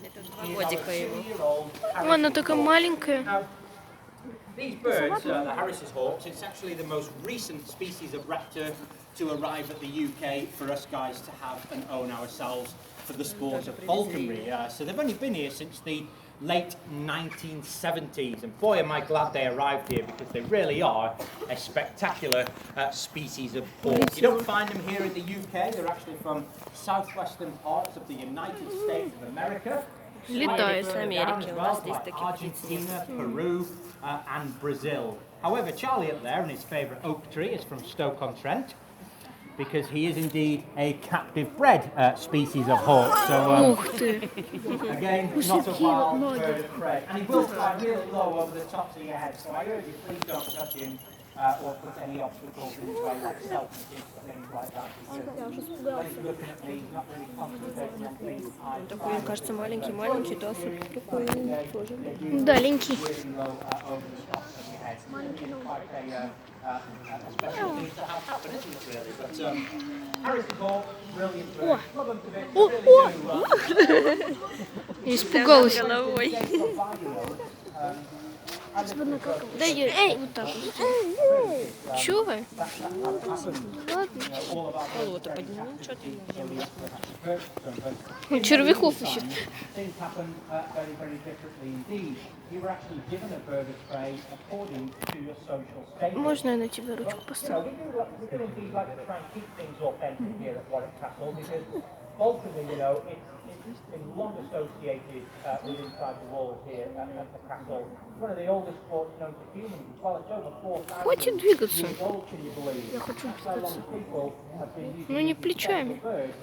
Это 2 годика ему. Она такая маленькая. These birds, the Harris's hawks, it's actually the most recent species of raptor to arrive at the UK for us guys to have and own ourselves for the sport of falconry. So they've only been here since the late 1970s, and boy am I glad they arrived here, because they really are a spectacular species of hawk. You don't find them here in the UK, they're actually from southwestern parts of the United States of America. Летает. С Америки у нас здесь такие Argentina, Peru, and Brazil. However, Charlie up there and his favourite oak tree is from Stoke-on-Trent, because he is indeed a captive bred species of hawk. So, Ух ты. again, not a wild bird of prey. And he will fly really low over the tops of your head, so I urge you, please don't touch him or put any obstacles in his way, like selfies or things like that. Because when he's looking at me, he's not really concentrating on me. Такой, мне кажется, маленький, да, супер прикольный тоже. Удаленький. Really low over the tops of your head. It's quite a special thing to have happen, isn't it, really? But Harris's hawk, brilliant bird. Love them to bits, really do. Я испугалась. Головой. Да, Юрий, эй, вот так вот. Чего вы? Ладно. Голову-то подниму, что ты? Он червяков ищет. Things happen very, very differently indeed. You were actually given a bird of prey according to your social status. Можно я на тебя ручку So поставлю? we do indeed like to try and keep things authentic here at Warwick Castle, because ultimately, you know, it's been long associated with inside the walls here at the castle. It's one of the oldest forts known to humans as well. It's over 4,000 Хватит двигаться. years old, can you believe? Я хочу That's how long двигаться. people have been using Ну не these плечами. birds